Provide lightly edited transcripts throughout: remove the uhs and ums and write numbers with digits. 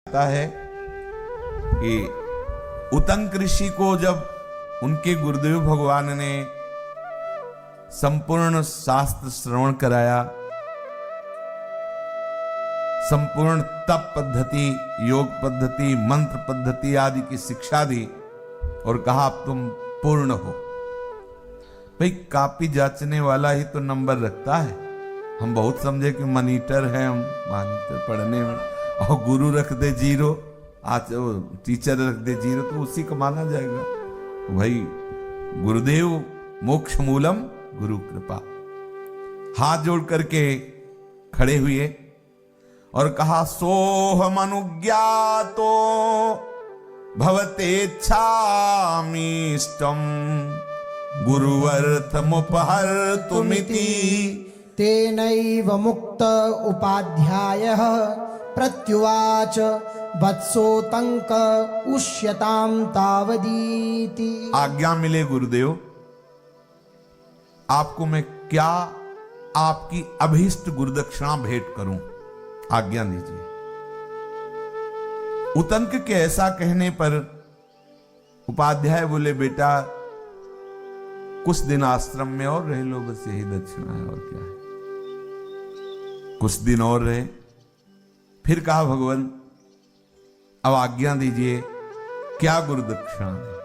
आता है कि उतंक ऋषि को जब उनके गुरुदेव भगवान ने संपूर्ण शास्त्र श्रवण कराया, संपूर्ण तप पद्धति, योग पद्धति, मंत्र पद्धति आदि की शिक्षा दी और कहा अब तुम पूर्ण हो। भाई कापी जांचने वाला ही तो नंबर रखता है। हम बहुत समझे कि मॉनिटर है, हम मॉनिटर पढ़ने में, और गुरु रख दे 0, आज टीचर रख दे 0 तो उसी को माना जाएगा। भाई गुरुदेव मोक्ष मूलम गुरु कृपा। हाथ जोड़ करके खड़े हुए और कहा सोहम अनुज्ञातो भवतेच्छामीष्टम गुरुवर्थमुपहर्तुमिति तेनैव मुक्त उपाध्यायः प्रत्युवाच वत्सोतंक उष्यतां तावदीति। आज्ञा मिले गुरुदेव, आपको मैं क्या आपकी अभीष्ट गुरुदक्षिणा भेंट करूं, आज्ञा दीजिए। उतंक के ऐसा कहने पर उपाध्याय बोले बेटा कुछ दिन आश्रम में और रह लो, बस यही दक्षिणा है और क्या है। कुछ दिन और रहे, फिर कहा भगवान अब आज्ञा दीजिए क्या गुरुदक्षिणा है,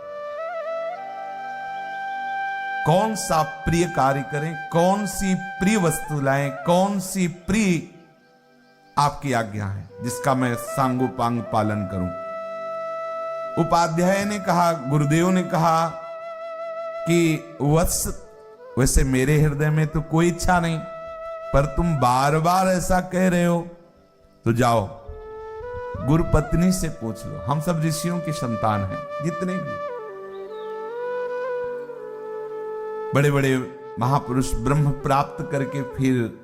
कौन सा प्रिय कार्य करें, कौन सी प्रिय वस्तु लाएं, कौन सी प्रिय आपकी आज्ञा है जिसका मैं सांगोपांग पालन करूं। उपाध्याय ने कहा, गुरुदेव ने कहा कि वत्स वैसे मेरे हृदय में तो कोई इच्छा नहीं, पर तुम बार बार ऐसा कह रहे हो तो जाओ गुरु पत्नी से पूछ लो। हम सब ऋषियों की संतान हैं, जितने भी बड़े बड़े महापुरुष ब्रह्म प्राप्त करके फिर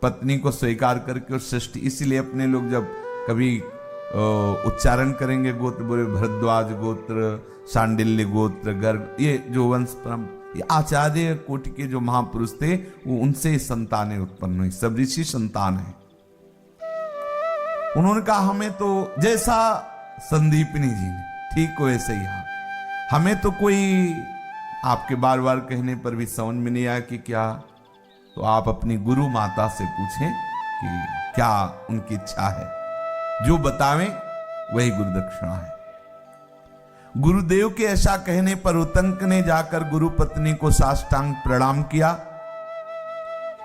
पत्नी को स्वीकार करके और सृष्टि, इसीलिए अपने लोग जब कभी उच्चारण करेंगे गोत्र बोले भरद्वाज गोत्र, शांडिल्य गोत्र, गर्ग, ये जो वंश परम ये आचार्य कोटि के जो महापुरुष थे वो उनसे संतानें उत्पन्न हुई, सब ऋषि संतान है। उन्होंने कहा हमें तो जैसा संदीपनी जी ने ठीक हो वैसे ही हमें तो कोई आपके बार बार कहने पर भी समझ में नहीं आया कि क्या, तो आप अपनी गुरु माता से पूछें कि क्या उनकी इच्छा है, जो बतावें वही गुरुदक्षिणा है। गुरुदेव के ऐसा कहने पर उतंक ने जाकर गुरु पत्नी को साष्टांग प्रणाम किया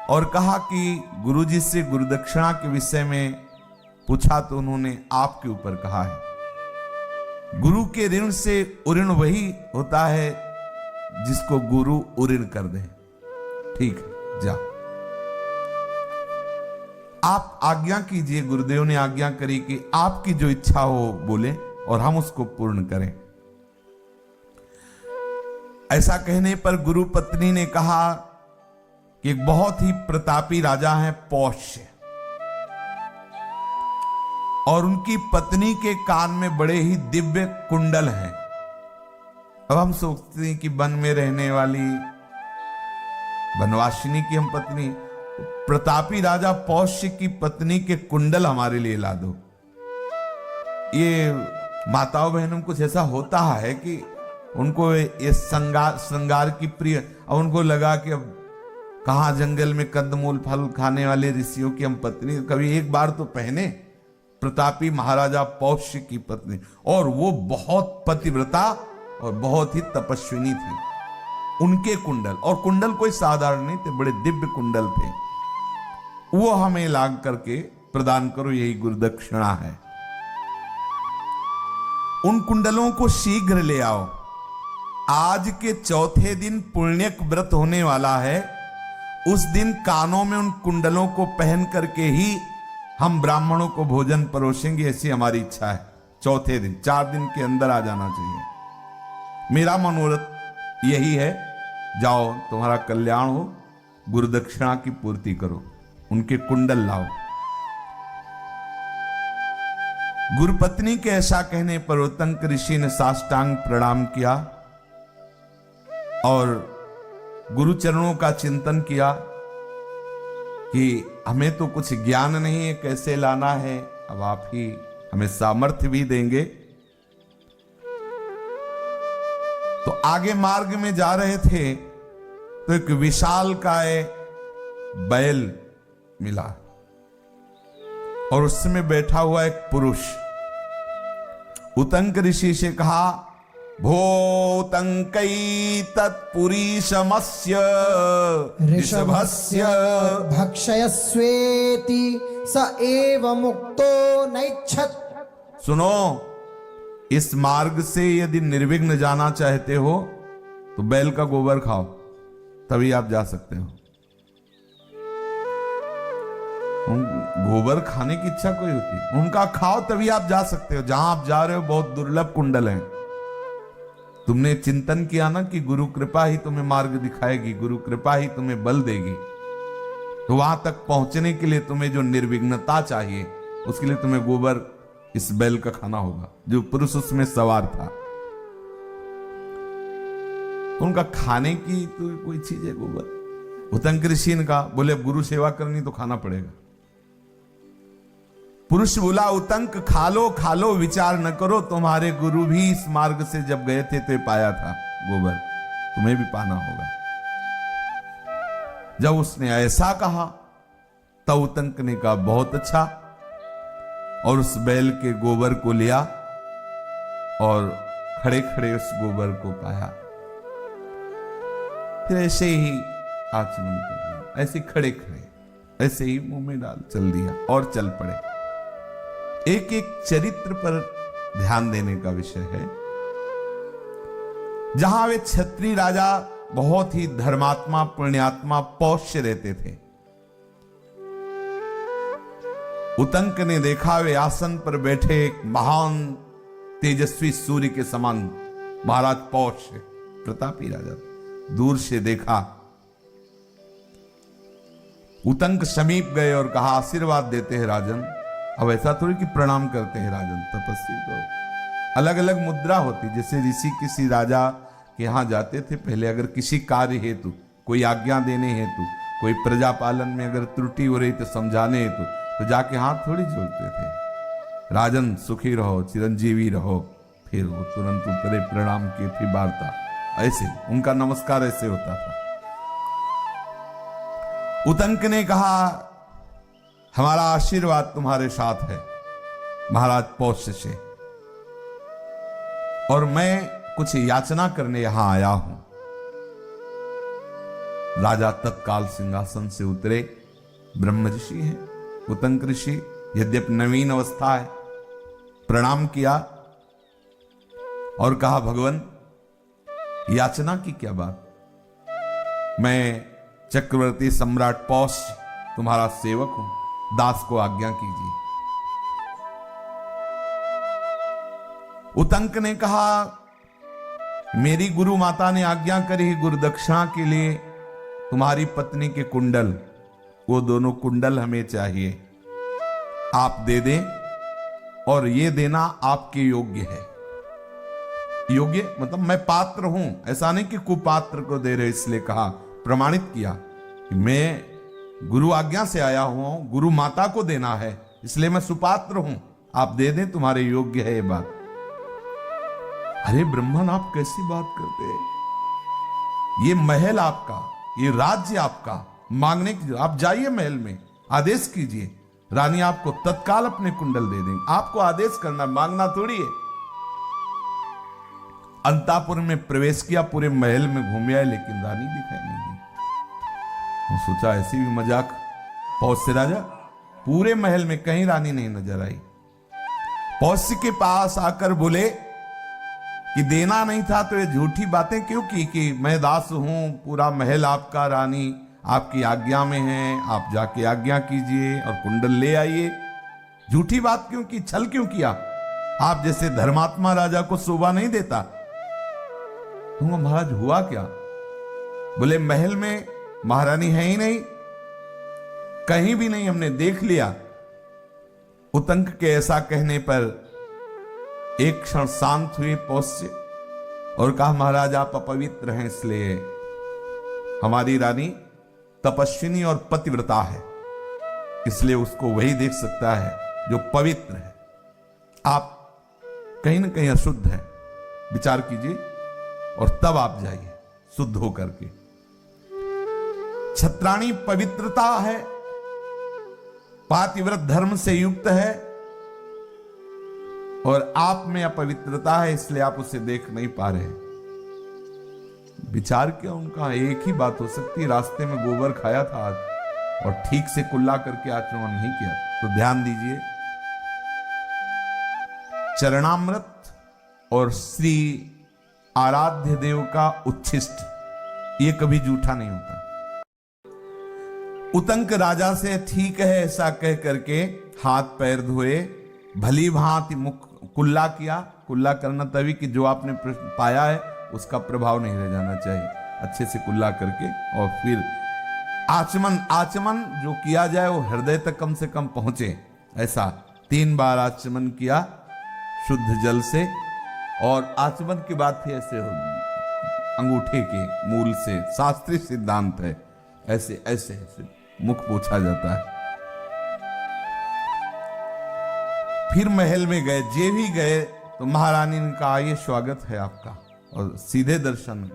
और कहा कि गुरुजी से गुरुदक्षिणा के विषय में पूछा तो उन्होंने आपके ऊपर कहा है। गुरु के ऋण से उऋण वही होता है जिसको गुरु उऋण कर दे। ठीक है, जा आप आज्ञा कीजिए। गुरुदेव ने आज्ञा करी कि आपकी जो इच्छा हो बोले और हम उसको पूर्ण करें। ऐसा कहने पर गुरु पत्नी ने कहा कि एक बहुत ही प्रतापी राजा है पौष्य, और उनकी पत्नी के कान में बड़े ही दिव्य कुंडल हैं। अब हम सोचते हैं कि वन में रहने वाली वनवासिनी की हम पत्नी, प्रतापी राजा पौष्य की पत्नी के कुंडल हमारे लिए ला दो। ये माताओं बहनों कुछ ऐसा होता है कि उनको ये श्रृंगार की प्रिय, अब उनको लगा कि अब कहां जंगल में कंदमूल फल खाने वाले ऋषियों की हम पत्नी, कभी एक बार तो पहने। प्रतापी महाराजा पौष्य की पत्नी, और वो बहुत पतिव्रता और बहुत ही तपस्विनी थी। उनके कुंडल, और कुंडल कोई साधारण नहीं थे, बड़े दिव्य कुंडल थे, वो हमें लाग करके प्रदान करो, यही गुरुदक्षिणा है। उन कुंडलों को शीघ्र ले आओ। आज के चौथे दिन पुण्यक व्रत होने वाला है, उस दिन कानों में उन कुंडलों को पहन करके ही हम ब्राह्मणों को भोजन परोसेंगे, ऐसी हमारी इच्छा है। चौथे दिन, 4 दिन के अंदर आ जाना चाहिए। मेरा मनोरथ यही है, जाओ तुम्हारा कल्याण हो, गुरुदक्षिणा की पूर्ति करो, उनके कुंडल लाओ। गुरुपत्नी के ऐसा कहने पर उतंक ऋषि ने साष्टांग प्रणाम किया और गुरु चरणों का चिंतन किया कि हमें तो कुछ ज्ञान नहीं है कैसे लाना है, अब आप ही हमें सामर्थ्य भी देंगे। तो आगे मार्ग में जा रहे थे तो एक विशालकाय बैल मिला और उसमें बैठा हुआ एक पुरुष। उतंक ऋषि से कहा, भूतंकै तत्पुरीशमस्य ऋषभस्य भक्षयस्वेति स एव मुक्तो नैच्छत्। सुनो, इस मार्ग से यदि निर्विघ्न जाना चाहते हो तो बैल का गोबर खाओ, तभी आप जा सकते हो। गोबर खाने की इच्छा कोई होती, उनका खाओ तभी आप जा सकते हो। जहां आप जा रहे हो बहुत दुर्लभ कुंडल हैं। तुमने चिंतन किया ना कि गुरु कृपा ही तुम्हें मार्ग दिखाएगी, गुरु कृपा ही तुम्हें बल देगी। तो वहां तक पहुंचने के लिए तुम्हें जो निर्विघ्नता चाहिए, उसके लिए तुम्हें गोबर इस बैल का खाना होगा, जो पुरुष उसमें सवार था। उनका खाने की तो कोई चीज है गोबर। उतंक ऋषि ने कहा, बोले अब गुरु सेवा करनी तो खाना पड़ेगा। पुरुष बोला, उतंक खा लो, विचार न करो, तुम्हारे गुरु भी इस मार्ग से जब गए थे तो पाया था गोबर, तुम्हें भी पाना होगा। जब उसने ऐसा कहा तब उतंक ने कहा, बहुत अच्छा, और उस बैल के गोबर को लिया और खड़े खड़े उस गोबर को पाया। फिर ऐसे ही आचमन कर लिया, ऐसे खड़े खड़े, ऐसे ही मुंह में डाल चल दिया और चल पड़े। एक एक चरित्र पर ध्यान देने का विषय है। जहां वे क्षत्रिय राजा बहुत ही धर्मात्मा पुण्यात्मा पौष्य रहते थे, उतंक ने देखा वे आसन पर बैठे एक महान तेजस्वी सूर्य के समान महाराज पौष्य प्रतापी राजा। दूर से देखा, उतंक समीप गए और कहा, आशीर्वाद देते हैं राजन। अब ऐसा थोड़ी कि प्रणाम करते हैं राजन, तपस्वी तो अलग अलग मुद्रा होती। जैसे ऋषि किसी राजा के यहां जाते थे, पहले अगर किसी कार्य हेतु, कोई आज्ञा देने हेतु, कोई प्रजा पालन में अगर त्रुटि हो रही तो समझाने हेतु, तो जाके हाथ थोड़ी जोड़ते थे, राजन सुखी रहो, चिरंजीवी रहो, फिर वो तुरंत उतरे, प्रणाम किए, फिर वार्ता। ऐसे उनका नमस्कार ऐसे होता था। उतंक ने कहा, हमारा आशीर्वाद तुम्हारे साथ है महाराज पौष्य से, और मैं कुछ याचना करने यहां आया हूं। राजा तत्काल सिंहासन से उतरे। ब्रह्म ऋषि है उतंक ऋषि, यद्यपि नवीन अवस्था है, प्रणाम किया और कहा, भगवान याचना की क्या बात? मैं चक्रवर्ती सम्राट पौष्य तुम्हारा सेवक हूं, दास को आज्ञा कीजिए। उतंक ने कहा, मेरी गुरु माता ने आज्ञा करी गुरु दक्षिणा के लिए तुम्हारी पत्नी के कुंडल, वो दोनों कुंडल हमें चाहिए, आप दे दें, और ये देना आपके योग्य है। योग्य मतलब मैं पात्र हूं, ऐसा नहीं कि कुपात्र को दे रहे, इसलिए कहा, प्रमाणित किया कि मैं गुरु आज्ञा से आया हूं, गुरु माता को देना है, इसलिए मैं सुपात्र हूं, आप दे दें, तुम्हारे योग्य है ये बात। अरे ब्रह्मन, आप कैसी बात करते हैं? ये महल आपका, ये राज्य आपका, मांगने की आप जाइए महल में, आदेश कीजिए, रानी आपको तत्काल अपने कुंडल दे देंगे। आपको आदेश करना, मांगना थोड़ी है। अंतापुर में प्रवेश किया, पूरे महल में घूम आए, लेकिन रानी दिखाई नहीं दी। सोचा ऐसी भी मजाक। पौष्य राजा पूरे महल में कहीं रानी नहीं नजर आई। पौष्य के पास आकर बोले कि देना नहीं था तो ये झूठी बातें क्यों की कि मैं दास हूं, पूरा महल आपका, रानी आपकी आज्ञा में है, आप जाके आज्ञा कीजिए और कुंडल ले आइए। झूठी बात क्यों की, छल क्यों किया? आप जैसे धर्मात्मा राजा को शोभा नहीं देता। तुम महाराज हुआ क्या? बोले महल में महारानी है ही नहीं, कहीं भी नहीं, हमने देख लिया। उतंक के ऐसा कहने पर एक क्षण शांत हुए पौष्य और कहा, महाराज आप अपवित्र हैं, इसलिए हमारी रानी तपस्विनी और पतिव्रता है, इसलिए उसको वही देख सकता है जो पवित्र है। आप कहीं ना कहीं अशुद्ध है, विचार कीजिए और तब आप जाइए शुद्ध होकर के। छत्राणी पवित्रता है, पातिव्रत धर्म से युक्त है, और आप में अपवित्रता है, इसलिए आप उसे देख नहीं पा रहे। विचार क्या उनका, एक ही बात हो सकती है, रास्ते में गोबर खाया था आज और ठीक से कुल्ला करके आचमन नहीं किया। तो ध्यान दीजिए, चरणामृत और श्री आराध्य देव का उच्छिष्ट ये कभी जूठा नहीं होता। उतंक राजा से ठीक है ऐसा कह करके हाथ पैर धोए, भली भांति मुख कुल्ला किया। कुल्ला करना तभी कि जो आपने पाया है उसका प्रभाव नहीं रह जाना चाहिए, अच्छे से कुल्ला करके, और फिर आचमन जो किया जाए वो हृदय तक कम से कम पहुंचे। ऐसा 3 बार आचमन किया शुद्ध जल से, और आचमन के बाद फिर ऐसे अंगूठे के मूल से, शास्त्रीय सिद्धांत है, ऐसे ऐसे ऐसे मुख पोछा जाता है। फिर महल में गए, जे भी गए तो महारानी ने कहा ये स्वागत है आपका, और सीधे दर्शन।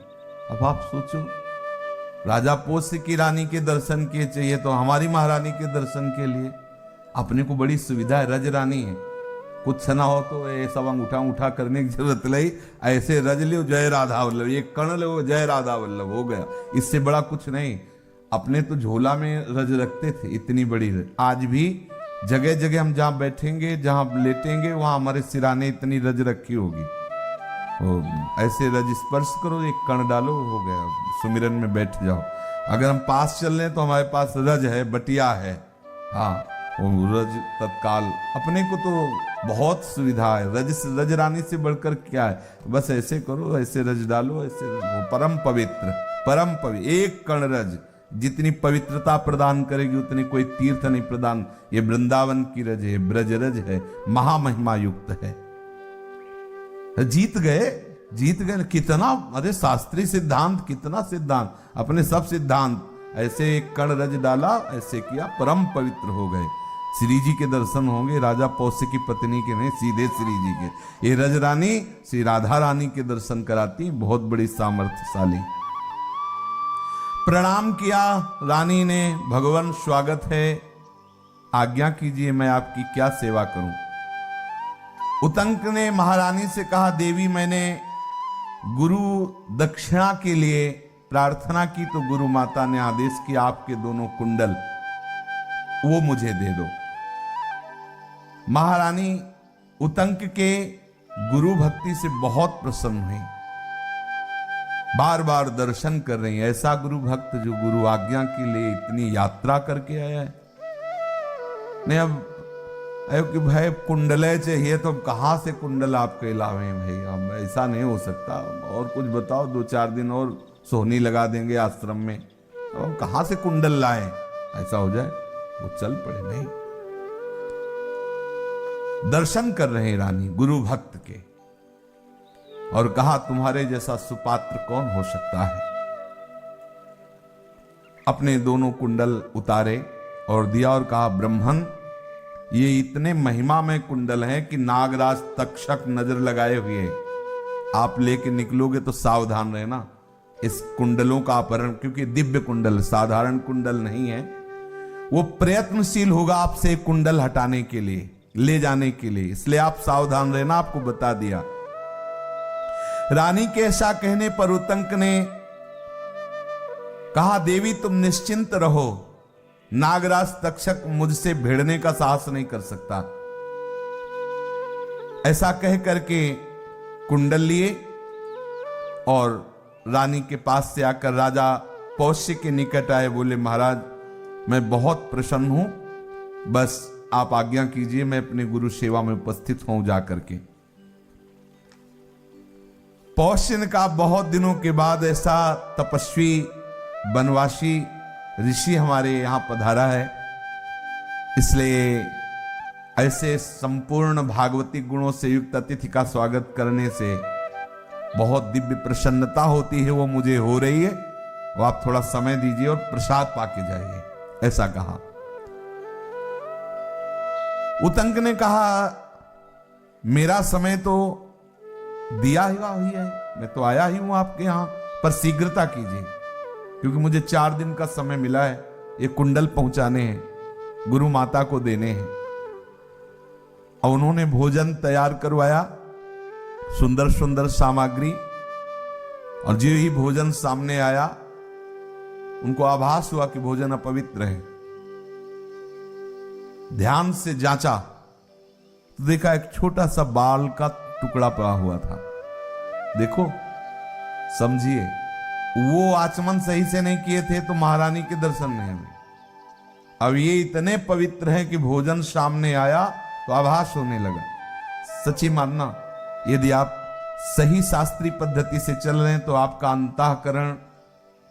अब आप सोचो, राजा पोष्य की रानी के दर्शन किए चाहिए, तो हमारी महारानी के दर्शन के लिए अपने को बड़ी सुविधा है, रज रानी है, कुछ ना हो तो ये सब अंगूठा उठा करने की जरूरत नहीं, ऐसे रज लो जय राधा वल्लभ, ये कर्ण लो जय राधा वल्लभ, हो गया, इससे बड़ा कुछ नहीं। अपने तो झोला में रज रखते थे, इतनी बड़ी रज। आज भी जगह जगह हम जहां बैठेंगे, जहां लेटेंगे, वहां हमारे सिराने इतनी रज रखी होगी, ऐसे रज स्पर्श करो, एक कण डालो, हो गया, सुमिरन में बैठ जाओ। अगर हम पास चल रहे तो हमारे पास रज है, बटिया है, हाँ वो रज तत्काल। अपने को तो बहुत सुविधा है, रज रानी से बढ़कर क्या है, बस ऐसे करो, ऐसे रज डालो, ऐसे परम पवित्र, परम पवित्र। एक कण रज जितनी पवित्रता प्रदान करेगी उतनी कोई तीर्थ नहीं प्रदान। ये वृंदावन की रज है, ब्रज रज है, महामहिमा युक्त है। जीत गए कितना, अरे शास्त्रीय सिद्धांत, कितना सिद्धांत, अपने सब सिद्धांत, ऐसे एक कण रज डाला, ऐसे किया, परम पवित्र हो गए। श्री जी के दर्शन होंगे, राजा पौष्य की पत्नी के नहीं, सीधे श्री जी के। ये रज रानी श्री राधा रानी के दर्शन कराती, बहुत बड़ी सामर्थ्यशाली। प्रणाम किया रानी ने, भगवान स्वागत है, आज्ञा कीजिए मैं आपकी क्या सेवा करूं। उतंक ने महारानी से कहा, देवी मैंने गुरु दक्षिणा के लिए प्रार्थना की तो गुरु माता ने आदेश किया आपके दोनों कुंडल वो मुझे दे दो। महारानी उतंक के गुरु भक्ति से बहुत प्रसन्न हुई, बार बार दर्शन कर रही है। ऐसा गुरु भक्त जो गुरु आज्ञा के लिए इतनी यात्रा करके आया है। नहीं अब कि भाई कुंडले चाहिए तो कहां से कुंडल आपके लावे भाई, अब ऐसा नहीं हो सकता, और कुछ बताओ, 2-4 दिन और सोहनी लगा देंगे आश्रम में, तो हम कहां से कुंडल लाएं, ऐसा हो जाए। वो चल पड़े, नहीं, दर्शन कर रहे रानी गुरु भक्त के, और कहा तुम्हारे जैसा सुपात्र कौन हो सकता है। अपने दोनों कुंडल उतारे और दिया और कहा, ब्रह्मन ये इतने महिमा में कुंडल हैं कि नागराज तक्षक नजर लगाए हुए, आप लेके निकलोगे तो सावधान रहना इस कुंडलों का अपहरण, क्योंकि दिव्य कुंडल, साधारण कुंडल नहीं है। वो प्रयत्नशील होगा आपसे कुंडल हटाने के लिए, ले जाने के लिए, इसलिए आप सावधान रहना, आपको बता दिया। रानी के ऐसा कहने पर उतंक ने कहा, देवी तुम निश्चिंत रहो, नागराज तक्षक मुझसे भिड़ने का साहस नहीं कर सकता। ऐसा कह करके कुंडल लिए और रानी के पास से आकर राजा पौष्य के निकट आए, बोले महाराज मैं बहुत प्रसन्न हूं, बस आप आज्ञा कीजिए मैं अपने गुरु सेवा में उपस्थित हूं जाकर के। पौष्य ने कहा, बहुत दिनों के बाद ऐसा तपस्वी वनवासी ऋषि हमारे यहां पधारा है, इसलिए ऐसे संपूर्ण भागवती गुणों से युक्त अतिथि का स्वागत करने से बहुत दिव्य प्रसन्नता होती है, वो मुझे हो रही है, वो आप थोड़ा समय दीजिए और प्रसाद पाके जाइए, ऐसा कहा। उतंक ने कहा, मेरा समय तो दिया ही है, मैं तो आया ही हूं आपके यहां, पर शीघ्रता कीजिए क्योंकि मुझे 4 दिन का समय मिला है। ये कुंडल पहुंचाने हैं, गुरु माता को देने हैं। और उन्होंने भोजन तैयार करवाया, सुंदर सुंदर सामग्री, और जो ही भोजन सामने आया उनको आभास हुआ कि भोजन अपवित्र है। ध्यान से जांचा तो देखा एक छोटा सा बाल का टुकड़ा पड़ा हुआ था। देखो, समझिए, वो आचमन सही से नहीं किए थे तो महारानी के दर्शन नहीं हुए। अब ये इतने पवित्र हैं कि भोजन सामने आया तो आभास होने लगा। सच्ची मानना, यदि आप सही शास्त्रीय पद्धति से चल रहे हैं तो आपका अंतःकरण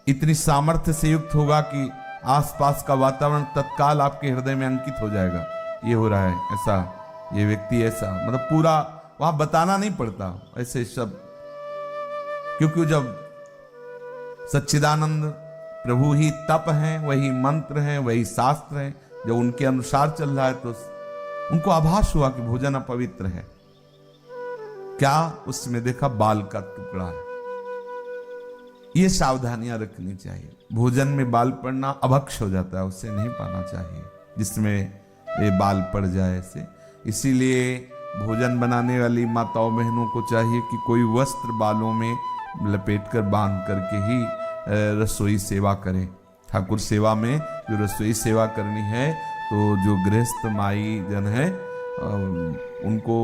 इतनी सामर्थ्य से युक्त होगा कि आसपास का वातावरण तत्काल आपके हृदय में अंकित हो जाएगा। ये हो रहा है, ऐसा, ये व्यक्ति ऐसा, मतलब पूरा वहां बताना नहीं पड़ता ऐसे सब। क्योंकि जब सच्चिदानंद प्रभु ही तप हैं, वही मंत्र हैं, वही शास्त्र हैं, जब उनके अनुसार चल रहा है तो उनको आभास हुआ कि भोजन अपवित्र है। क्या उसमें देखा? बाल का टुकड़ा है। ये सावधानियां रखनी चाहिए। भोजन में बाल पड़ना अभक्ष हो जाता है, उससे नहीं पाना चाहिए जिसमें ये बाल पड़ जाए ऐसे। इसीलिए भोजन बनाने वाली माताओं बहनों को चाहिए कि कोई वस्त्र बालों में लपेट कर बांध करके ही रसोई सेवा करें। ठाकुर सेवा में जो रसोई सेवा करनी है तो जो गृहस्थ माई जन है उनको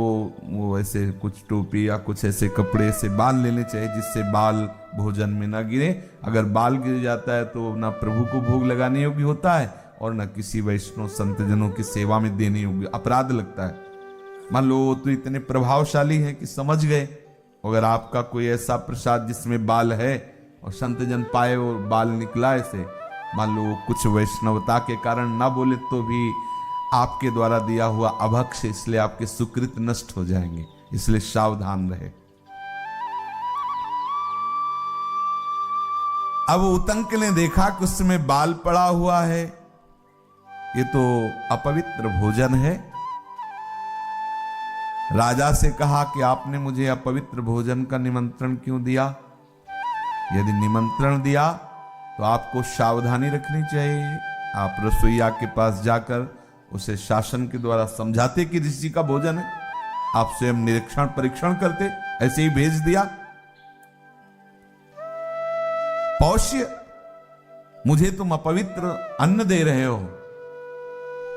वो ऐसे कुछ टोपी या कुछ ऐसे कपड़े से बांध लेने चाहिए जिससे बाल भोजन में ना गिरे। अगर बाल गिर जाता है तो ना प्रभु को भोग लगाने योग्य होता है और ना किसी वैष्णव संतजनों की सेवा में देने योग्य, अपराध लगता है। मान लो वो तो इतने प्रभावशाली हैं कि समझ गए, अगर आपका कोई ऐसा प्रसाद जिसमें बाल है और संतजन पाए और बाल निकला ऐसे, मान लो कुछ वैष्णवता के कारण ना बोले तो भी आपके द्वारा दिया हुआ अभक्ष, इसलिए आपके सुकृत नष्ट हो जाएंगे, इसलिए सावधान रहे। अब उतंक ने देखा कि उसमें बाल पड़ा हुआ है, ये तो अपवित्र भोजन है। राजा से कहा कि आपने मुझे अपवित्र भोजन का निमंत्रण क्यों दिया? यदि निमंत्रण दिया तो आपको सावधानी रखनी चाहिए। आप रसोइया के पास जाकर उसे शासन के द्वारा समझाते कि ऋषि का भोजन है, आप स्वयं निरीक्षण परीक्षण करते, ऐसे ही भेज दिया। पौष्य, मुझे तुम अपवित्र अन्न दे रहे हो।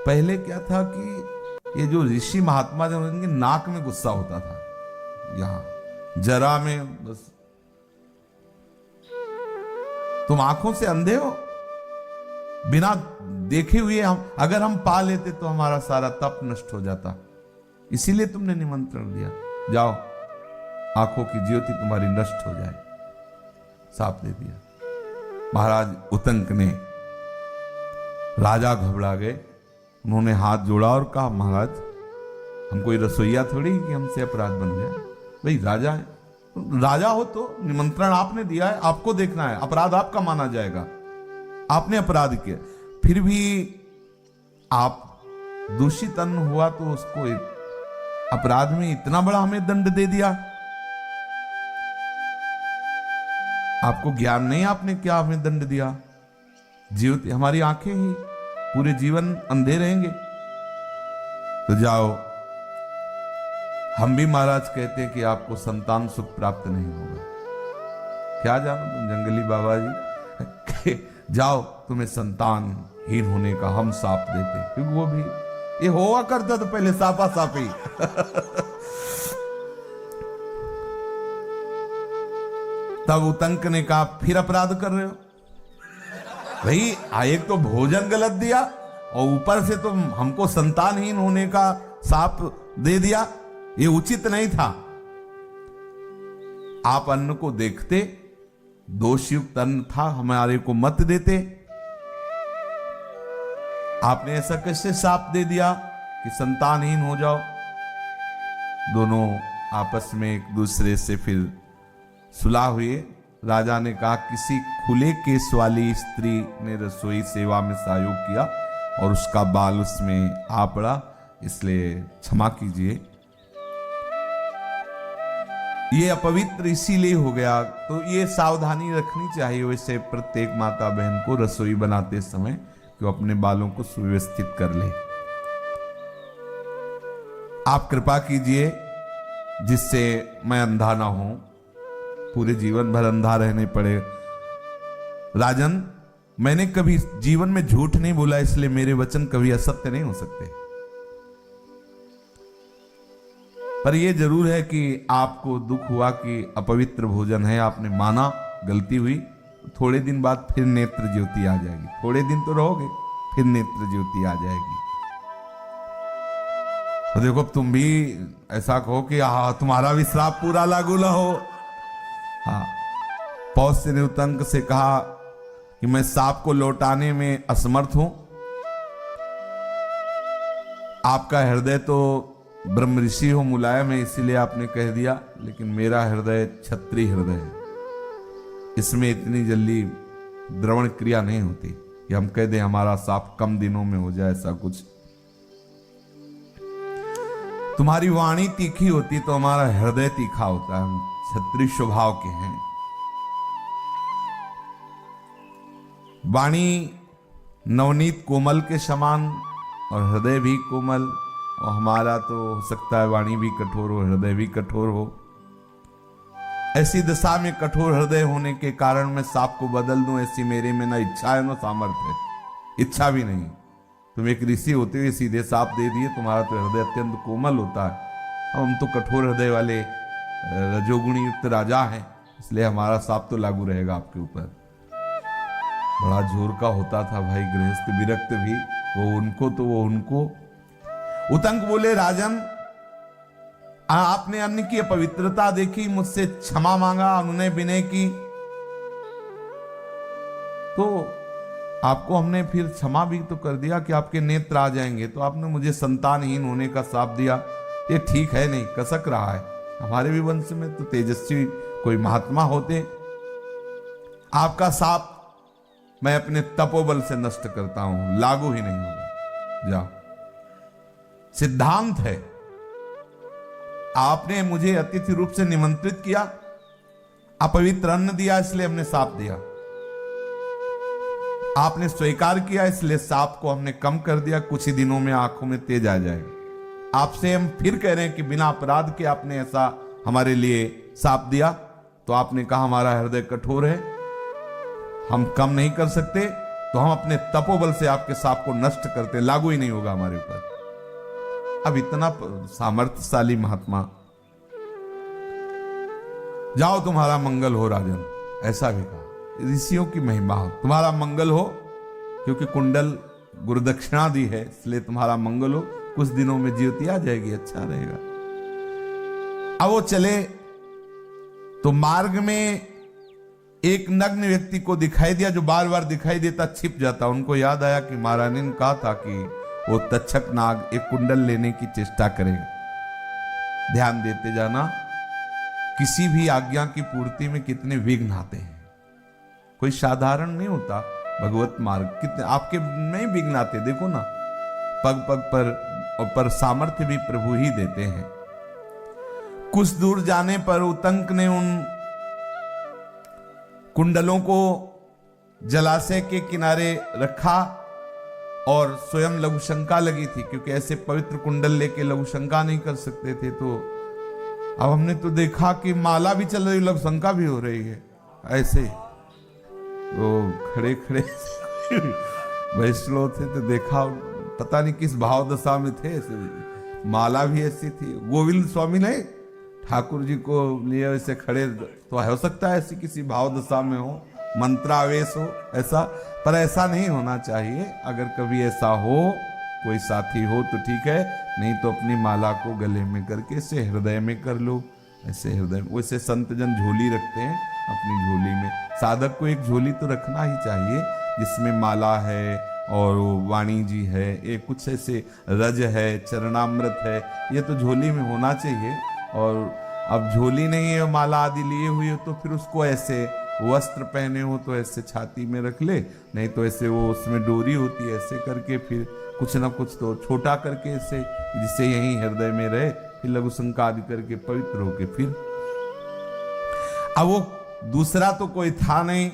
पहले क्या था कि ये जो ऋषि महात्मा जन, उनके नाक में गुस्सा होता था, यहां जरा में बस। तुम आंखों से अंधे हो, बिना देखे हुए अगर हम पा लेते तो हमारा सारा तप नष्ट हो जाता, इसीलिए तुमने निमंत्रण दिया। जाओ, आंखों की ज्योति तुम्हारी नष्ट हो जाए। साफ दे दिया। महाराज उतंक ने, राजा घबरा गए, उन्होंने हाथ जोड़ा और कहा, महाराज हम कोई रसोइया थोड़ी कि हमसे अपराध बन गया। भाई राजा है, राजा हो तो निमंत्रण आपने दिया है, आपको देखना है, अपराध आपका माना जाएगा, आपने अपराध किया। फिर भी आप दूषित अन्न हुआ तो उसको अपराध में इतना बड़ा हमें दंड दे दिया। आपको ज्ञान नहीं, आपने क्या हमें दंड दिया? जीवित हमारी आंखें ही पूरे जीवन अंधे रहेंगे। तो जाओ, हम भी महाराज कहते हैं कि आपको संतान सुख प्राप्त नहीं होगा। क्या जानो तुम जंगली बाबा जी, जाओ, तुम्हें संतान हीन होने का हम साप देते, क्योंकि वो भी ये हुआ करता तो पहले सापा सापी। तब उतंक ने कहा, फिर अपराध कर रहे हो भाई, एक तो भोजन गलत दिया और ऊपर से तुम हमको संतानहीन होने का साप दे दिया, ये उचित नहीं था। आप अन्न को देखते, दोषयुक्त अन्न था, हमारे को मत देते। आपने ऐसा कैसे साप दे दिया कि संतानहीन हो जाओ? दोनों आपस में एक दूसरे से फिर सुलह हुए। राजा ने कहा, किसी खुले केस वाली स्त्री ने रसोई सेवा में सहयोग किया और उसका बाल उसमें आ पड़ा, इसलिए क्षमा कीजिए। ये अपवित्र इसीलिए हो गया। तो ये सावधानी रखनी चाहिए वैसे प्रत्येक माता बहन को रसोई बनाते समय कि वो अपने बालों को सुव्यवस्थित कर ले। आप कृपा कीजिए जिससे मैं अंधा ना हूं, पूरे जीवन भर अंधा रहने पड़े। राजन, मैंने कभी जीवन में झूठ नहीं बोला, इसलिए मेरे वचन कभी असत्य नहीं हो सकते। पर यह जरूर है कि आपको दुख हुआ कि अपवित्र भोजन है, आपने माना, गलती हुई, थोड़े दिन बाद फिर नेत्र ज्योति आ जाएगी। थोड़े दिन तो रहोगे, फिर नेत्र ज्योति आ जाएगी। तो देखो, तुम भी ऐसा कहो कि तुम्हारा भी श्राप पूरा लागू ना हो। हाँ, पौष्य ने उतंक से कहा कि मैं सांप को लौटाने में असमर्थ हूं। आपका हृदय तो ब्रह्म ऋषि हो, मुलायम है, इसीलिए आपने कह दिया, लेकिन मेरा हृदय क्षत्रिय हृदय है। इसमें इतनी जल्दी द्रवण क्रिया नहीं होती कि हम कह दें हमारा सांप कम दिनों में हो जाए, ऐसा कुछ। तुम्हारी वाणी तीखी होती तो हमारा हृदय तीखा होता है। हम क्षत्रिय स्वभाव के हैं। वाणी नवनीत कोमल के समान और हृदय भी कोमल, और हमारा तो हो सकता है वाणी भी कठोर हो, हृदय भी कठोर हो। ऐसी दशा में कठोर हृदय होने के कारण मैं सांप को बदल दूं, ऐसी मेरे में ना इच्छा है ना सामर्थ्य है, इच्छा भी नहीं। तुम एक ऋषि होते हुए सीधे सांप दे दिए, तुम्हारा तो हृदय अत्यंत कोमल होता है। अब हम तो कठोर हृदय वाले रजोगुणी युक्त राजा हैं, इसलिए हमारा सांप तो लागू रहेगा आपके ऊपर। बड़ा जोर का होता था भाई, गृहस्थ विरक्त भी, वो उनको तो वो उनको। उतंक बोले, राजन, आपने अन्न की अपवित्रता देखी, मुझसे क्षमा मांगा, अनुनय विनय की, तो आपको हमने फिर क्षमा भी तो कर दिया कि आपके नेत्र आ जाएंगे। तो आपने मुझे संतानहीन होने का श्राप दिया, ये ठीक है नहीं, कसक रहा है। हमारे भी वंश में तो तेजस्वी कोई महात्मा होते। आपका श्राप मैं अपने तपोबल से नष्ट करता हूं, लागू ही नहीं होगा। जाओ, सिद्धांत है। आपने मुझे अतिथि रूप से निमंत्रित किया, अपवित्र अन्न दिया, इसलिए हमने श्राप दिया। आपने स्वीकार किया, इसलिए सांप को हमने कम कर दिया। कुछ ही दिनों में आंखों में तेज आ जाएगा। आपसे हम फिर कह रहे हैं कि बिना अपराध के आपने ऐसा हमारे लिए सांप दिया। तो आपने कहा हमारा हृदय कठोर है, हम कम नहीं कर सकते, तो हम अपने तपोबल से आपके सांप को नष्ट करते, लागू ही नहीं होगा हमारे ऊपर। अब इतना सामर्थ्यशाली महात्मा, जाओ तुम्हारा मंगल हो राजन, ऐसा भी कहा। ऋषियों की महिमा हो, तुम्हारा मंगल हो, क्योंकि कुंडल गुरुदक्षिणा दी है, इसलिए तुम्हारा मंगल हो। कुछ दिनों में ज्योति आ जाएगी, अच्छा रहेगा। अब वो चले तो मार्ग में एक नग्न व्यक्ति को दिखाई दिया, जो बार बार दिखाई देता, छिप जाता। उनको याद आया कि महारानी ने कहा था कि वो तक्षक नाग एक कुंडल लेने की चेष्टा करेगा। ध्यान देते जाना, किसी भी आज्ञा की पूर्ति में कितने विघ्न आते हैं, कोई साधारण नहीं होता। भगवत मार्ग कितने आपके नहीं विघ्न आते, देखो ना, पग पग पर सामर्थ्य भी प्रभु ही देते हैं। कुछ दूर जाने पर उतंक ने उन कुंडलों को जलाशय के किनारे रखा और स्वयं लघुशंका लगी थी, क्योंकि ऐसे पवित्र कुंडल लेके लघुशंका नहीं कर सकते थे। तो अब हमने तो देखा कि माला भी चल रही, लघुशंका भी हो रही है। ऐसे वो खड़े खड़े वैष्णव थे, तो देखा, पता नहीं किस भाव दशा में थे। ऐसे माला भी ऐसी थी। गोविंद स्वामी ने ठाकुर जी को लिए वैसे खड़े, तो हो सकता है ऐसी किसी भाव दशा में हो, मंत्रावेश हो ऐसा, पर ऐसा नहीं होना चाहिए। अगर कभी ऐसा हो, कोई साथी हो तो ठीक है, नहीं तो अपनी माला को गले में करके ऐसे हृदय में कर लो। ऐसे हृदय में, वैसे संत जन झोली रखते हैं अपनी झोली में। साधक को एक झोली तो रखना ही चाहिए, जिसमें माला है और वाणी जी है, ये कुछ ऐसे रज है, चरणामृत है, ये तो झोली में होना चाहिए। और अब झोली नहीं है, माला आदि लिए हुई हो, तो फिर उसको ऐसे वस्त्र पहने हो तो ऐसे छाती में रख ले, नहीं तो ऐसे वो उसमें डोरी होती है, ऐसे करके फिर कुछ ना कुछ तो छोटा करके ऐसे, जिससे यही हृदय में रहे, फिर लघु शंका आदि करके पवित्र होके फिर अब वो दूसरा तो कोई था नहीं,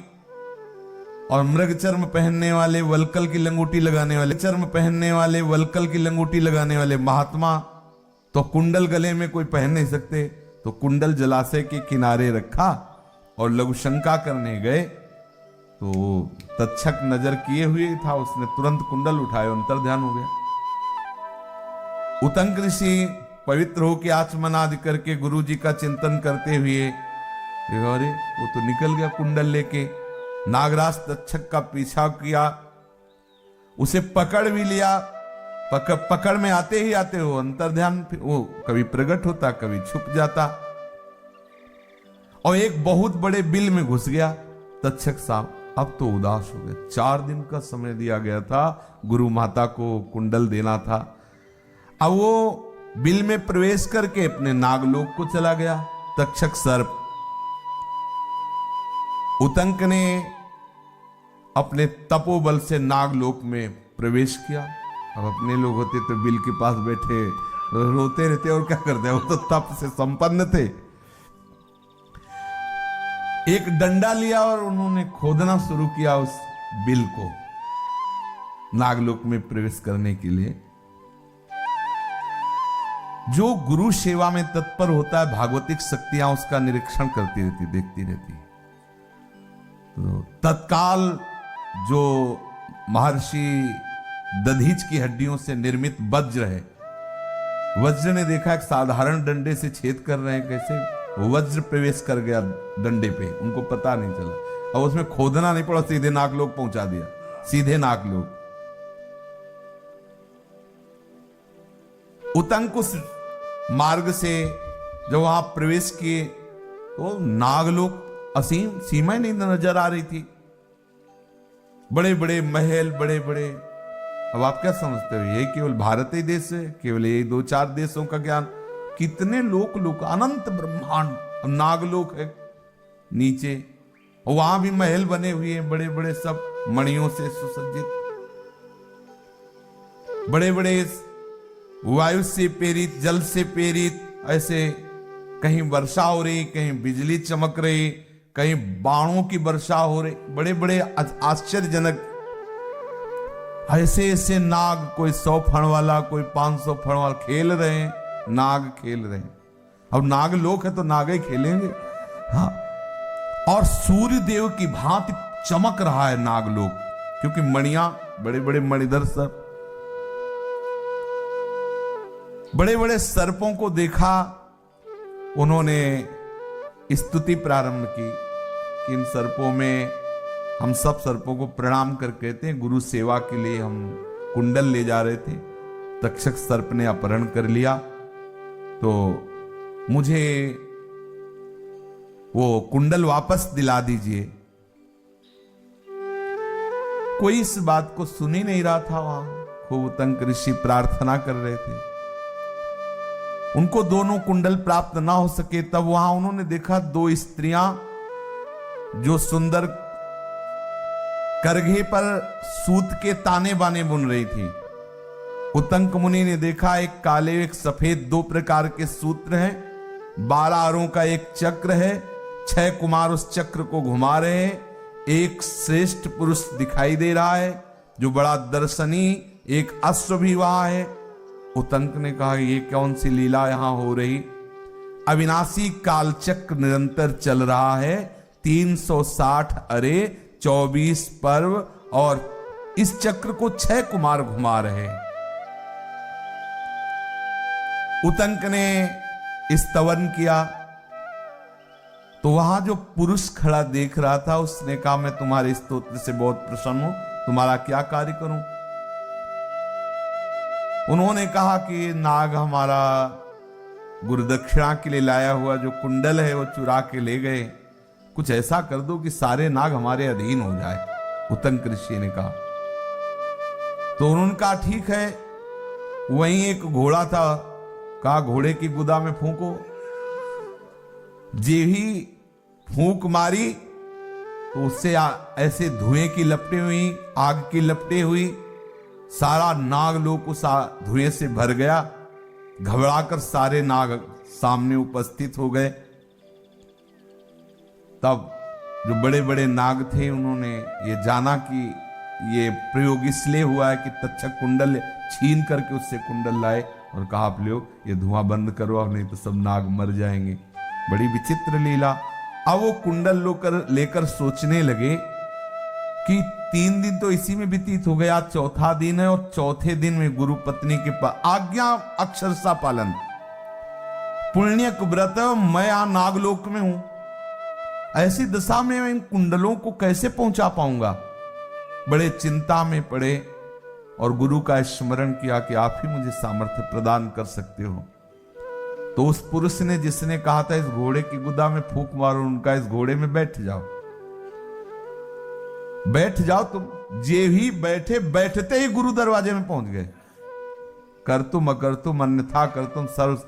और मृग चर्म पहनने वाले वलकल की लंगोटी लगाने वाले महात्मा तो कुंडल गले में कोई पहन नहीं सकते, तो कुंडल जलाशय के किनारे रखा और लघुशंका करने गए। तो तक्षक नजर किए हुए था, उसने तुरंत कुंडल उठाए, अंतर ध्यान हो गया। उतंक ऋषि पवित्र होकर आचमनादि करके गुरु जी का चिंतन करते हुए, अरे वो तो निकल गया कुंडल लेके। नागराज तक्षक का पीछा किया, उसे पकड़ भी लिया। पकड़ में आते ही आते वो अंतर ध्यान वो कभी प्रकट होता, कभी छुप जाता, और एक बहुत बड़े बिल में घुस गया। तक्षक साहब अब तो उदास हो गए। 4 दिन का समय दिया गया था, गुरु माता को कुंडल देना था। अब वो बिल में प्रवेश करके अपने नागलोक को चला गया। तक्षक सर्प उतंक ने अपने तपोबल से नागलोक में प्रवेश किया। अब अपने लोग होते तो बिल के पास बैठे रोते रहते और क्या करते, वो तो तप से संपन्न थे। एक डंडा लिया और उन्होंने खोदना शुरू किया उस बिल को नागलोक में प्रवेश करने के लिए। जो गुरु सेवा में तत्पर होता है, भागवतिक शक्तियां उसका निरीक्षण करती रहती, देखती रहती। तो तत्काल जो महर्षि दधीच की हड्डियों से निर्मित वज्र है, वज्र ने देखा एक साधारण डंडे से छेद कर रहे हैं, कैसे वज्र प्रवेश कर गया डंडे पे, उनको पता नहीं चला। और उसमें खोदना नहीं पड़ा, सीधे नागलोक पहुंचा दिया, सीधे नागलोक। उतंक उस मार्ग से जब वहां प्रवेश किए तो नागलोक असीम सीमाएं नहीं नजर आ रही थी। बड़े बड़े महल, बड़े बड़े। अब आप क्या समझते हो, ये केवल भारत ही देश है, केवल ये 2-4 देशों का ज्ञान? कितने लोक अनंत ब्रह्मांड। अब नागलोक है नीचे, और वहां भी महल बने हुए हैं बड़े बड़े, सब मणियों से सुसज्जित, बड़े बड़े वायु से प्रेरित, जल से प्रेरित। ऐसे कहीं वर्षा हो रही, कहीं बिजली चमक रही, कहीं बाणों की वर्षा हो रही, बड़े बड़े आश्चर्यजनक। ऐसे ऐसे नाग, कोई 100 फण वाला, कोई 500 फण वाला, खेल रहे हैं, नाग खेल रहे हैं। अब नाग लोक है तो नाग ही खेलेंगे। हाँ, और सूर्य देव की भांति चमक रहा है नागलोक, क्योंकि मणियां, बड़े बड़े मणिधर सर्प, बड़े बड़े सर्पों को देखा। उन्होंने स्तुति प्रारंभ की कि इन सर्पों में, हम सब सर्पों को प्रणाम कर कहते हैं, गुरु सेवा के लिए हम कुंडल ले जा रहे थे, तक्षक सर्प ने अपहरण कर लिया, तो मुझे वो कुंडल वापस दिला दीजिए। कोई इस बात को सुन ही नहीं रहा था। वहां खूब उतंक ऋषि प्रार्थना कर रहे थे, उनको दोनों कुंडल प्राप्त ना हो सके। तब वहां उन्होंने देखा 2 स्त्रियां जो सुंदर करघे पर सूत के ताने बाने बुन रही थी। उतंक मुनि ने देखा एक काले एक सफेद 2 प्रकार के सूत्र हैं, 12 आरों का एक चक्र है, 6 कुमार उस चक्र को घुमा रहे हैं। एक श्रेष्ठ पुरुष दिखाई दे रहा है जो बड़ा दर्शनी, एक अश्व भी वहां है। उतंक ने कहा, ये कौन सी लीला यहां हो रही? अविनाशी कालचक्र निरंतर चल रहा है, 360 अरे 24 पर्व, और इस चक्र को 6 कुमार घुमा रहे हैं। उतंक ने स्तवन किया तो वहां जो पुरुष खड़ा देख रहा था, उसने कहा, मैं तुम्हारे स्तोत्र से बहुत प्रसन्न हूं, तुम्हारा क्या कार्य करूं? उन्होंने कहा कि नाग हमारा गुरुदक्षिणा के लिए लाया हुआ जो कुंडल है वो चुरा के ले गए, कुछ ऐसा कर दो कि सारे नाग हमारे अधीन हो जाए। उतंक ऋषि ने कहा। तो उन्होंने कहा, ठीक है। वहीं एक घोड़ा था, कहा घोड़े की गुदा में फूंको। जे ही फूंक मारी तो उससे ऐसे धुएं की लपटें हुई, आग की लपटें हुई, सारा नागलोक उस धुएं से भर गया। घबराकर सारे नाग सामने उपस्थित हो गए। तब जो बड़े बड़े नाग थे उन्होंने ये जाना कि ये प्रयोग इसलिए हुआ है कि तक्षक कुंडल छीन करके उससे कुंडल लाए और कहा आप लोग ये धुआं बंद करो, अब नहीं तो सब नाग मर जाएंगे। बड़ी विचित्र लीला। अब वो कुंडल लेकर सोचने लगे कि 3 दिन तो इसी में व्यतीत हो गया, चौथा दिन है और चौथे दिन में गुरु पत्नी के पास आज्ञा अक्षरशः पालन, पुण्य व्रत मैं यहां नागलोक में हूं, ऐसी दशा में मैं इन कुंडलों को कैसे पहुंचा पाऊंगा। बड़े चिंता में पड़े और गुरु का स्मरण किया कि आप ही मुझे सामर्थ्य प्रदान कर सकते हो। तो उस पुरुष ने जिसने कहा था इस घोड़े की गुदा में फूंक मारो, उनका इस घोड़े में बैठ जाओ, बैठ जाओ तुम। जे ही बैठे, बैठते ही गुरु दरवाजे में पहुंच गए। कर तुम अकर तुम अन्यथा कर तुम सर्व।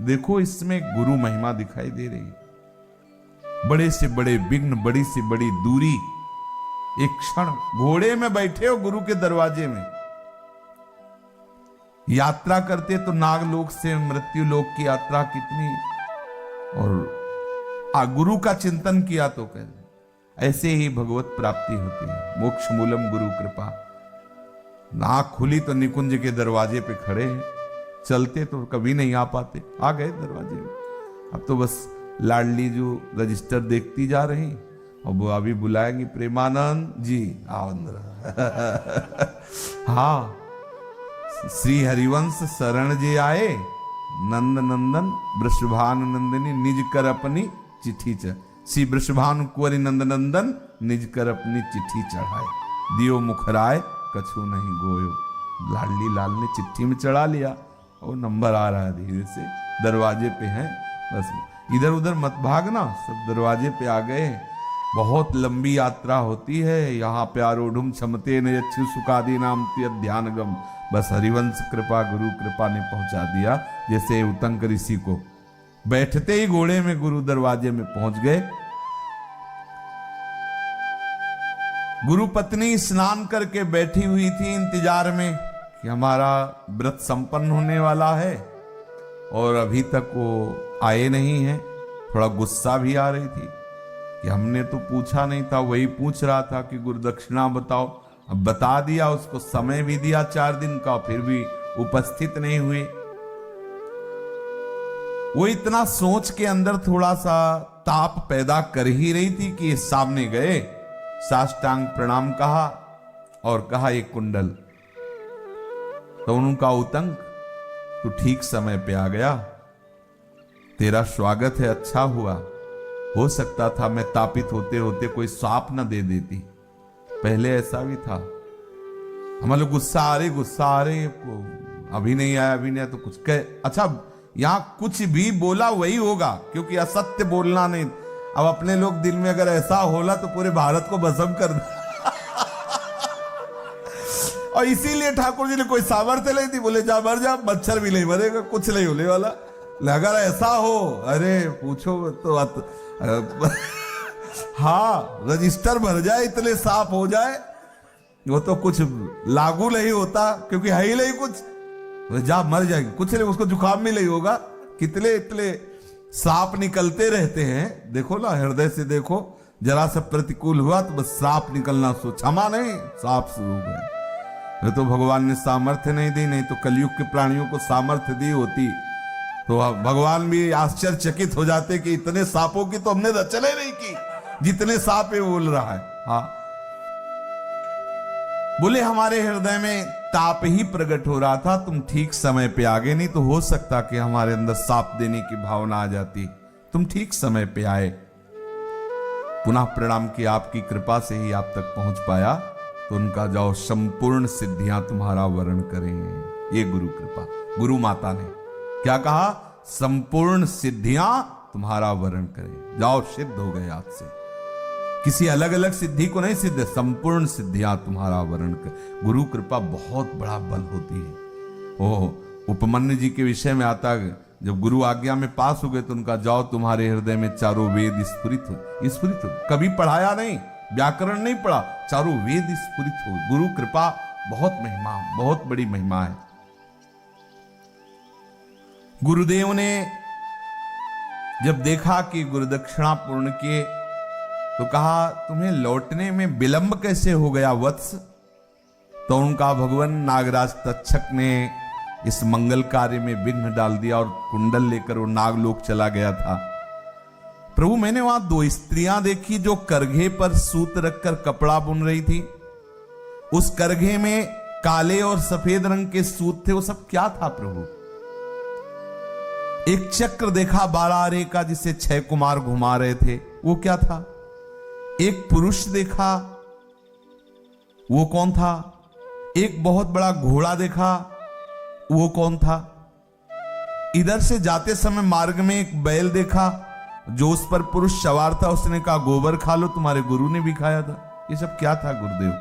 देखो इसमें गुरु महिमा दिखाई दे रही है। बड़े से बड़े विघ्न, बड़ी से बड़ी दूरी, एक क्षण घोड़े में बैठे हो गुरु के दरवाजे में। यात्रा करते तो नागलोक से मृत्यु लोक की यात्रा कितनी, और गुरु का चिंतन किया तो कर ऐसे ही भगवत प्राप्ति होती है। मोक्ष मूलम गुरु कृपा। नाक खुली तो निकुंज के दरवाजे पे खड़े हैं, चलते तो कभी नहीं आ पाते, आ गए दरवाजे में। अब तो बस लाडली जो रजिस्टर देखती जा रही और वो अभी बुलाएंगी, प्रेमानंद जी आओ अंदर। हाँ, श्री हरिवंश शरण जे आए, नंद नंदन वृषभान नंदनी निज कर अपनी चिट्ठी श्री वृषभानु कुंवरी नंद नंदन निज कर अपनी चिट्ठी चढ़ाए, दियो मुखराय कछु नहीं गोयो। लाडली लाल ने चिट्ठी में चढ़ा लिया और नंबर आ रहा है धीरे से, दरवाजे पे है, बस इधर उधर मत भागना, सब दरवाजे पे आ गए। बहुत लंबी यात्रा होती है यहाँ पे। आरूढ़ क्षमते न यच्छु सुखादि नाम ध्यान गम। बस हरिवंश कृपा, गुरु कृपा ने पहुंचा दिया। जैसे उतंक ऋषि को बैठते ही घोड़े में गुरु दरवाजे में पहुंच गए। गुरु पत्नी स्नान करके बैठी हुई थी इंतजार में कि हमारा व्रत संपन्न होने वाला है, और अभी तक वो आए नहीं है। थोड़ा गुस्सा भी आ रही थी कि हमने तो पूछा नहीं था, वही पूछ रहा था कि गुरु दक्षिणा बताओ। अब बता दिया, उसको समय भी दिया 4 दिन का, फिर भी उपस्थित नहीं हुए। वो इतना सोच के अंदर थोड़ा सा ताप पैदा कर ही रही थी कि सामने गए, साष्टांग प्रणाम कहा और कहा एक कुंडल। तो उनका उतंक, तू ठीक समय पे आ गया, तेरा स्वागत है, अच्छा हुआ। हो सकता था मैं तापित होते होते कोई सांप न दे देती, पहले ऐसा भी था। हमारे गुस्सा आ रही, अभी नहीं आया, अभी नहीं आया तो कुछ कह। अच्छा, यहां कुछ भी बोला वही होगा, क्योंकि असत्य बोलना नहीं। अब अपने लोग दिल में अगर ऐसा होला तो पूरे भारत को भस्म कर दे। और इसीलिए ठाकुर जी ने कोई सामर्थ्य नहीं थी, बोले जा मर जा, मच्छर भी नहीं मरेगा, कुछ नहीं होने वाला। अगर ऐसा हो, अरे पूछो तो हाँ, रजिस्टर भर जाए, इतने साफ हो जाए, वो तो कुछ लागू नहीं होता, क्योंकि है ही नहीं कुछ। जा मर जाएगी, कुछ नहीं, उसको जुकाम भी नहीं होगा। कितने इतने सांप निकलते रहते हैं, देखो ना, हृदय से देखो, जरा सा प्रतिकूल हुआ तो बस सांप निकलना, सो क्षमा नहीं, सांप शुरू हो गए। तो भगवान ने सामर्थ्य नहीं दी, नहीं तो कलयुग के प्राणियों को सामर्थ्य दी होती तो भगवान भी आश्चर्यचकित हो जाते कि इतने सांपों की तो हमने रचना ही नहीं की, जितने सांप है बोल रहा है। हाँ, बोले हमारे हृदय में ताप ही प्रकट हो रहा था, तुम ठीक समय पे आ गए, नहीं तो हो सकता कि हमारे अंदर साप देने की भावना आ जाती। तुम ठीक समय पे आए, पुनः प्रणाम किया, आपकी कृपा से ही आप तक पहुंच पाया। तो उनका जाओ, संपूर्ण सिद्धियां तुम्हारा वर्ण करें। ये गुरु कृपा। गुरु माता ने क्या कहा? संपूर्ण सिद्धियां तुम्हारा वर्ण करें। जाओ, सिद्ध हो गए आज से। किसी अलग अलग सिद्धि को नहीं, सिद्ध संपूर्ण सिद्धियां तुम्हारा वर्ण कर। गुरु कृपा बहुत बड़ा बल होती है। ओह, उपमन्यु जी के विषय में आता है, जब गुरु आज्ञा में पास हो गए तो उनका जाओ, तुम्हारे हृदय में चारों वेद स्फुरित हो। कभी पढ़ाया नहीं, व्याकरण नहीं पढ़ा, चारों वेद स्फुरित हो। गुरु कृपा बहुत महिमा, बहुत बड़ी महिमा है। गुरुदेव ने जब देखा कि गुरुदक्षिणा पूर्ण किए तो कहा तुम्हें लौटने में विलंब कैसे हो गया वत्स? तो उनका भगवान नागराज तक्षक ने इस मंगल कार्य में विघ्न डाल दिया और कुंडल लेकर वो नागलोक चला गया था। प्रभु मैंने वहां दो स्त्रियां देखी जो करघे पर सूत रखकर कपड़ा बुन रही थी। उस करघे में काले और सफेद रंग के सूत थे। वो सब क्या था प्रभु? एक चक्र देखा 12 आरे का जिसे 6 कुमार घुमा रहे थे, वो क्या था? एक पुरुष देखा, वो कौन था? एक बहुत बड़ा घोड़ा देखा, वो कौन था? इधर से जाते समय मार्ग में एक बैल देखा, जो उस पर पुरुष सवार था। उसने कहा गोबर खा लो, तुम्हारे गुरु ने भी खाया था। ये सब क्या था गुरुदेव?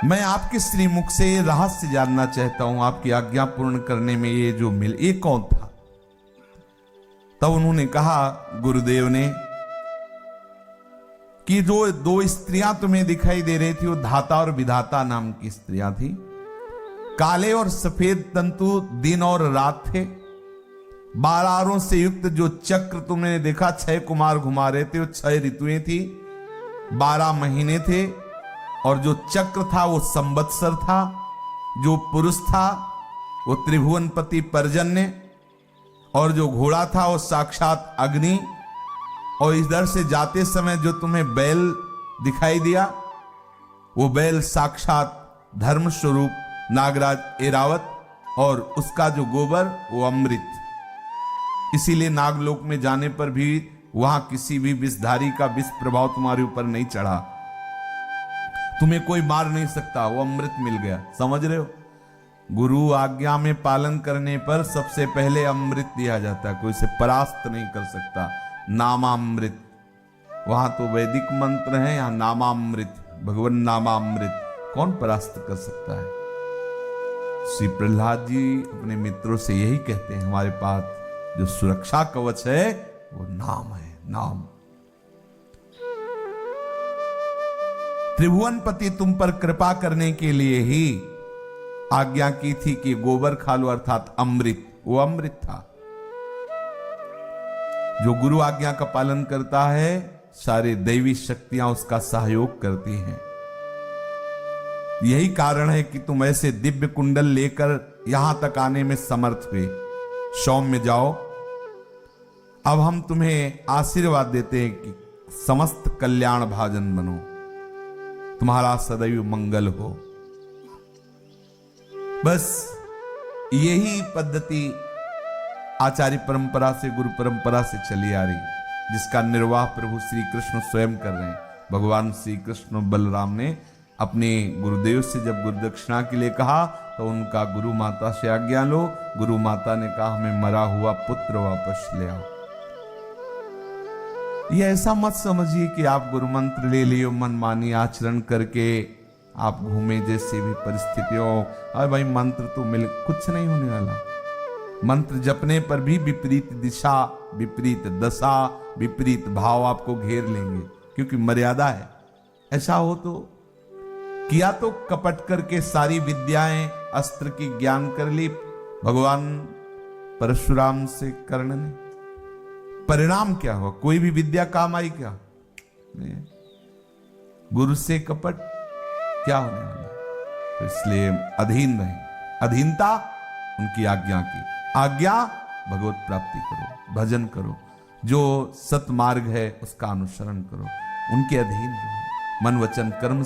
मैं आपके श्रीमुख से ये रहस्य जानना चाहता हूं, आपकी आज्ञा पूर्ण करने में ये जो मिल, ये कौन था? तब उन्होंने कहा गुरुदेव ने कि जो 2 स्त्रियां तुम्हें दिखाई दे रही थी वो धाता और विधाता नाम की स्त्रियां थी। काले और सफेद तंतु दिन और रात थे। 12 आरों से युक्त जो चक्र तुमने देखा 6 कुमार घुमा रहे थे, वो 6 ऋतुएं थी, 12 महीने थे। और जो चक्र था वो संवत्सर था। जो पुरुष था वो त्रिभुवनपति पर्जन्य, और जो घोड़ा था वो साक्षात अग्नि। और इधर से जाते समय जो तुम्हें बैल दिखाई दिया, वो बैल साक्षात धर्म स्वरूप नागराज एरावत, और उसका जो गोबर वो अमृत। इसीलिए नागलोक में जाने पर भी वहां किसी भी विषधारी का विष प्रभाव तुम्हारे ऊपर नहीं चढ़ा। तुम्हें कोई मार नहीं सकता, वो अमृत मिल गया। समझ रहे हो? गुरु आज्ञा में पालन करने पर सबसे पहले अमृत दिया जाता है। कोई इसे परास्त नहीं कर सकता। नामामृत, वहां तो वैदिक मंत्र है, यहां नामामृत, भगवान नामामृत। कौन परास्त कर सकता है? श्री प्रहलाद जी अपने मित्रों से यही कहते हैं, हमारे पास जो सुरक्षा कवच है वो नाम है, नाम। त्रिभुवनपति तुम पर कृपा करने के लिए ही आज्ञा की थी कि गोबर खा लो, अर्थात अमृत। वो अमृत था। जो गुरु आज्ञा का पालन करता है, सारे दैवी शक्तियां उसका सहयोग करती हैं। यही कारण है कि तुम ऐसे दिव्य कुंडल लेकर यहां तक आने में समर्थ हुए। सौम्य जाओ। अब हम तुम्हें आशीर्वाद देते हैं कि समस्त कल्याण भाजन बनो, तुम्हारा सदैव मंगल हो। बस यही पद्धति आचार्य परंपरा से, गुरु परंपरा से चली आ रही, जिसका निर्वाह प्रभु श्री कृष्ण स्वयं कर रहे हैं। भगवान श्री कृष्ण बलराम ने अपने गुरुदेव से जब गुरुदक्षिणा के लिए कहा तो उनका गुरु माता से आज्ञा लो। गुरु माता ने कहा हमें मरा हुआ पुत्र वापस ले आओ। ये ऐसा मत समझिए कि आप गुरु मंत्र ले लियो, मनमानी आचरण करके आप घूमे जैसे भी परिस्थितियों। अरे भाई मंत्र तो मिल, कुछ नहीं होने वाला। मंत्र जपने पर भी विपरीत दिशा, विपरीत दशा, विपरीत भाव आपको घेर लेंगे, क्योंकि मर्यादा है। ऐसा हो तो किया तो कपट करके सारी विद्याएं अस्त्र की ज्ञान कर ली भगवान परशुराम से कर्ण ने। परिणाम क्या हुआ? कोई भी विद्या काम आई क्या? नहीं। गुरु से कपट क्या होने वाला? तो इसलिए अधीन रहे। अधीनता उनकी आज्ञा की। आज्ञा भगवत प्राप्ति करो, भजन करो, जो सतमार्ग है उसका अनुसरण करो, उनके अधीन रहो। मन वचन कर्म